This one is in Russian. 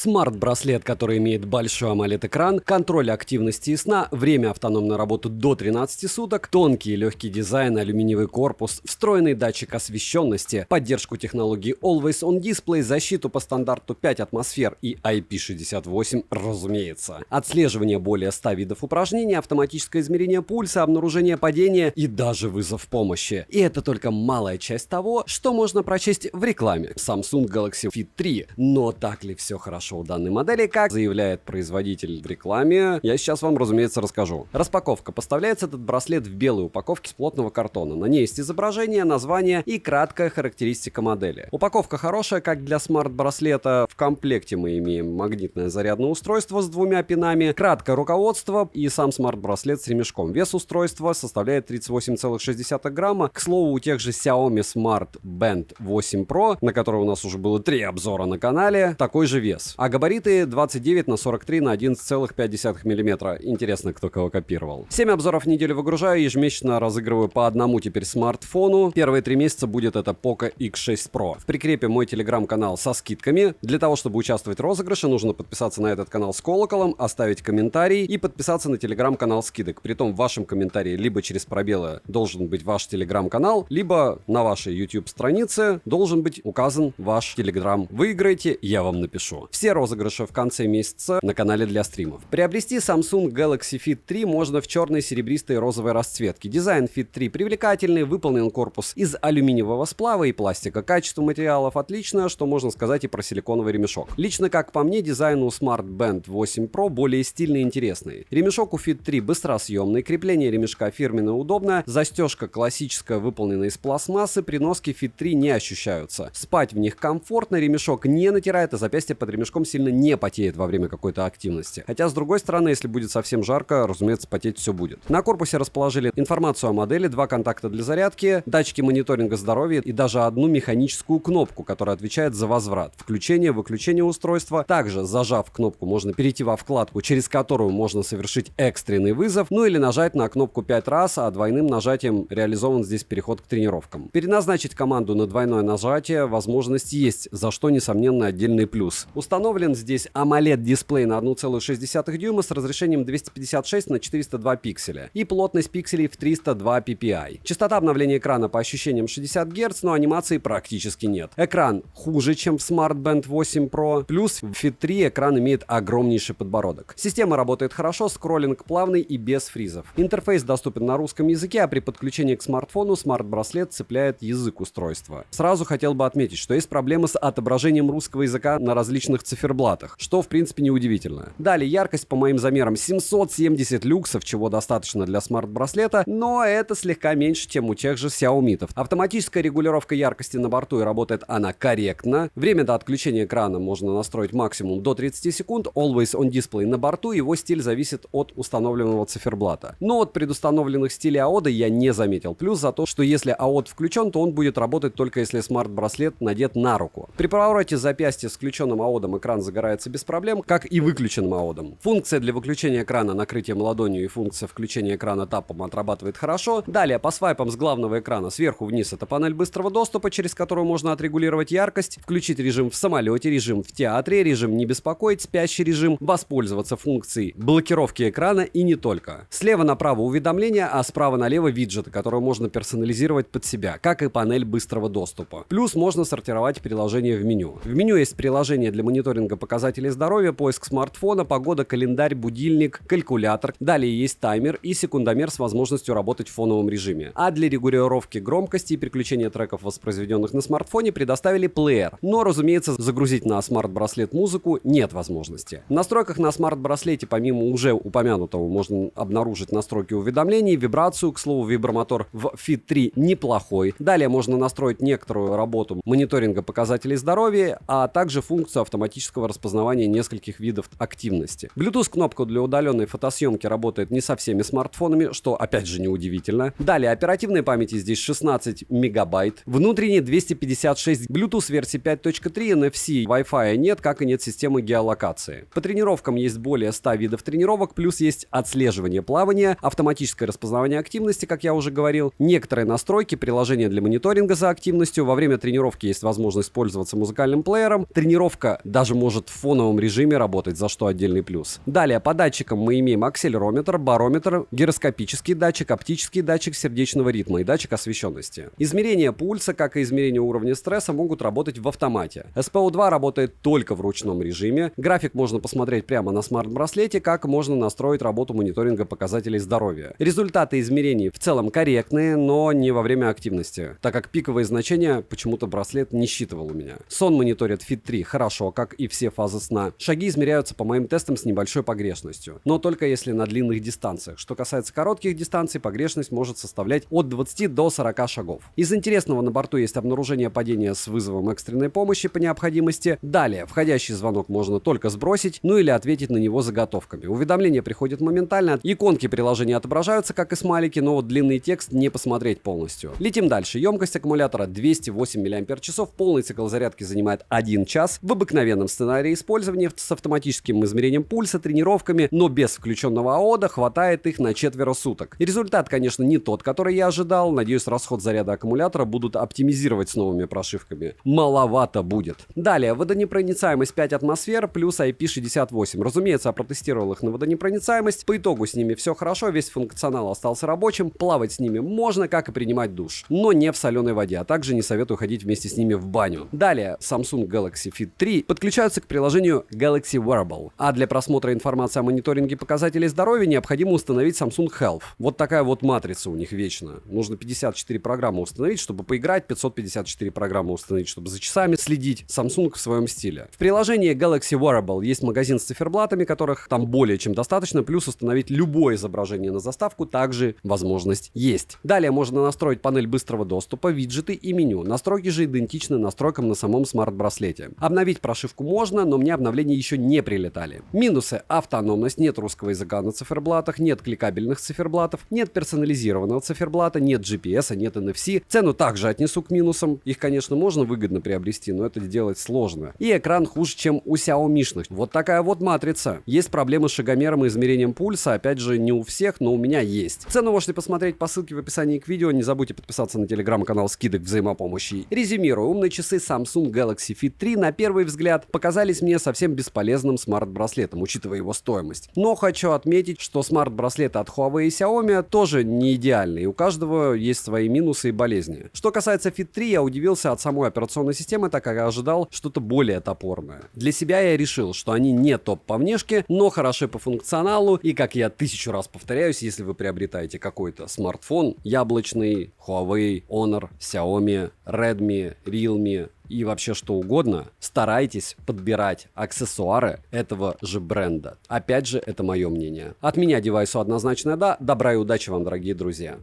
Смарт-браслет, который имеет большой AMOLED-экран, контроль активности и сна, время автономной работы до 13 суток, тонкий и легкий дизайн, алюминиевый корпус, встроенный датчик освещенности, поддержку технологии Always On Display, защиту по стандарту 5 атмосфер и IP68, разумеется. Отслеживание более 100 видов упражнений, автоматическое измерение пульса, обнаружение падения и даже вызов помощи. И это только малая часть того, что можно прочесть в рекламе Samsung Galaxy Fit 3. Но так ли все хорошо у данной модели, как заявляет производитель в рекламе, я сейчас вам, разумеется, расскажу. Распаковка. Поставляется этот браслет в белой упаковке с плотного картона. На ней есть изображение, название и краткая характеристика модели. Упаковка хорошая, как для смарт-браслета. В комплекте мы имеем магнитное зарядное устройство с 2 пинами, краткое руководство и сам смарт-браслет с ремешком. Вес устройства составляет 38,6 грамма. К слову, у тех же Xiaomi Smart Band 8 Pro, на который у нас уже было 3 обзора на канале, такой же вес. А габариты 29 на 43 на 11,5 мм. Интересно, кто кого копировал. 7 обзоров в неделю выгружаю, ежемесячно разыгрываю по одному теперь смартфону. Первые 3 месяца будет это Poco X6 Pro. В прикрепе мой телеграм-канал со скидками. Для того, чтобы участвовать в розыгрыше, нужно подписаться на этот канал с колоколом, оставить комментарий и подписаться на телеграм-канал скидок. Притом в вашем комментарии либо через пробелы должен быть ваш телеграм-канал, либо на вашей YouTube-странице должен быть указан ваш телеграм. Выиграете, я вам напишу. Все розыгрыши в конце месяца на канале для стримов. Приобрести Samsung Galaxy Fit 3 можно в черной, серебристой и розовой расцветке. Дизайн Fit 3 привлекательный, выполнен корпус из алюминиевого сплава и пластика. Качество материалов отличное, что можно сказать и про силиконовый ремешок. Лично, как по мне, дизайн у Smart Band 8 Pro более стильный и интересный. Ремешок у Fit 3 быстросъемный, крепление ремешка фирменное удобное, застежка классическая, выполнена из пластмассы, при носке Fit 3 не ощущаются. Спать в них комфортно, ремешок не натирает, а запястье под ремешком сильно не потеет во время какой-то активности. Хотя, с другой стороны, если будет совсем жарко, разумеется, потеть все будет. На корпусе расположили информацию о модели, 2 контакта для зарядки, датчики мониторинга здоровья и даже одну механическую кнопку, которая отвечает за возврат, включение, выключение устройства. Также, зажав кнопку, можно перейти во вкладку, через которую можно совершить экстренный вызов, ну или нажать на кнопку 5 раз, а двойным нажатием реализован здесь переход к тренировкам. Переназначить команду на двойное нажатие возможность есть, за что, несомненно, отдельный плюс. Установлен здесь AMOLED-дисплей на 1,6 дюйма с разрешением 256 на 402 пикселя и плотность пикселей в 302 ppi. Частота обновления экрана по ощущениям 60 Гц, но анимации практически нет. Экран хуже, чем в Smart Band 8 Pro, плюс в Fit 3 экран имеет огромнейший подбородок. Система работает хорошо, скроллинг плавный и без фризов. Интерфейс доступен на русском языке, а при подключении к смартфону смарт-браслет цепляет язык устройства. Сразу хотел бы отметить, что есть проблемы с отображением русского языка на различных циферблатах, что в принципе неудивительно. Далее, яркость по моим замерам 770 люксов, чего достаточно для смарт-браслета, но это слегка меньше, чем у тех же Xiaomi. Автоматическая регулировка яркости на борту, и работает она корректно. Время до отключения экрана можно настроить максимум до 30 секунд. Always On Display на борту, его стиль зависит от установленного циферблата. Но от предустановленных стилей AOD я не заметил. Плюс за то, что если AOD включен, то он будет работать только если смарт-браслет надет на руку. При повороте запястья с включенным AOD экран загорается без проблем, как и выключенным AOD. Функция для выключения экрана накрытием ладонью и функция включения экрана тапом отрабатывает хорошо. Далее, по свайпам с главного экрана сверху вниз это панель быстрого доступа, через которую можно отрегулировать яркость, включить режим в самолете, режим в театре, режим не беспокоить, спящий режим, воспользоваться функцией блокировки экрана и не только. Слева направо уведомления, а справа налево виджеты, которые можно персонализировать под себя, как и панель быстрого доступа. Плюс можно сортировать приложения в меню. В меню есть приложение для мониторинга показателей здоровья, поиск смартфона, погода, календарь, будильник, калькулятор. Далее есть таймер и секундомер с возможностью работать в фоновом режиме. А для регулировки громкости и переключения треков, воспроизведенных на смартфоне, предоставили плеер. Но, разумеется, загрузить на смарт-браслет музыку нет возможности. В настройках на смарт-браслете, помимо уже упомянутого, можно обнаружить настройки уведомлений, вибрацию. К слову, вибромотор в Fit 3 неплохой. Далее можно настроить некоторую работу мониторинга показателей здоровья, а также функцию автоматического распознавания нескольких видов активности. Bluetooth-кнопка для удаленной фотосъемки работает не со всеми смартфонами, что опять же неудивительно. Далее, оперативной памяти здесь 16 мегабайт, внутренней 256, Bluetooth версии 5.3, NFC, Wi-Fi нет, как и нет системы геолокации. По тренировкам есть более 100 видов тренировок, плюс есть отслеживание плавания, автоматическое распознавание активности, как я уже говорил, некоторые настройки, приложения для мониторинга за активностью. Во время тренировки есть возможность пользоваться музыкальным плеером. Тренировка даже даже может в фоновом режиме работать, за что отдельный плюс. Далее, по датчикам мы имеем акселерометр, барометр, гироскопический датчик, оптический датчик сердечного ритма и датчик освещенности. Измерения пульса, как и измерения уровня стресса, могут работать в автомате. SPO2 работает только в ручном режиме. График можно посмотреть прямо на смарт-браслете, как можно настроить работу мониторинга показателей здоровья. Результаты измерений в целом корректные, но не во время активности, так как пиковые значения почему-то браслет не считывал у меня. Сон мониторит Fit 3 хорошо, как и все фазы сна. Шаги измеряются по моим тестам с небольшой погрешностью, но только если на длинных дистанциях. Что касается коротких дистанций, погрешность может составлять от 20 до 40 шагов. Из интересного, на борту есть обнаружение падения с вызовом экстренной помощи по необходимости. Далее, входящий звонок можно только сбросить, ну или ответить на него заготовками. Уведомления приходят моментально, иконки приложения отображаются, как и смайлики, но вот длинный текст не посмотреть полностью. Летим дальше. Емкость аккумулятора 208 мАч, полный цикл зарядки занимает 1 час. В обыкновенном сценарии использования с автоматическим измерением пульса, тренировками, но без включенного АОДа хватает их на четверо суток. Результат, конечно, не тот, который я ожидал. Надеюсь, расход заряда аккумулятора будут оптимизировать с новыми прошивками. Маловато будет. Далее, водонепроницаемость 5 атмосфер плюс IP68. Разумеется, я протестировал их на водонепроницаемость. По итогу с ними все хорошо, весь функционал остался рабочим. Плавать с ними можно, как и принимать душ. Но не в соленой воде, а также не советую ходить вместе с ними в баню. Далее, Samsung Galaxy Fit 3 подключаются к приложению Galaxy Wearable. А для просмотра информации о мониторинге показателей здоровья необходимо установить Samsung Health. Вот такая вот матрица у них вечно. Нужно 54 программы установить, чтобы поиграть, 554 программы установить, чтобы за часами следить. Samsung в своем стиле. В приложении Galaxy Wearable есть магазин с циферблатами, которых там более чем достаточно, плюс установить любое изображение на заставку также возможность есть. Далее можно настроить панель быстрого доступа, виджеты и меню. Настройки же идентичны настройкам на самом смарт-браслете. Обновить прошивку можно, но мне обновления еще не прилетали. Минусы: автономность, нет русского языка на циферблатах, нет кликабельных циферблатов, нет персонализированного циферблата, нет GPS, нет NFC. Цену также отнесу к минусам. Их, конечно, можно выгодно приобрести, но это делать сложно. И экран хуже, чем у Xiaomi-шных. Вот такая вот матрица. Есть проблемы с шагомером и измерением пульса. Опять же, не у всех, но у меня есть. Цену можете посмотреть по ссылке в описании к видео. Не забудьте подписаться на телеграм-канал скидок взаимопомощи. Резюмирую, умные часы Samsung Galaxy Fit 3 на первый взгляд показались мне совсем бесполезным смарт-браслетом, учитывая его стоимость. Но хочу отметить, что смарт-браслеты от Huawei и Xiaomi тоже не идеальные. У каждого есть свои минусы и болезни. Что касается Fit 3, я удивился от самой операционной системы, так как я ожидал что-то более топорное. Для себя я решил, что они не топ по внешке, но хороши по функционалу. И, как я 1000 раз повторяюсь, если вы приобретаете какой-то смартфон яблочный, Huawei, Honor, Xiaomi, Redmi, Realme и вообще что угодно, старайтесь подбирать аксессуары этого же бренда. Опять же, это мое мнение. От меня девайсу однозначно да. Добра и удачи вам, дорогие друзья.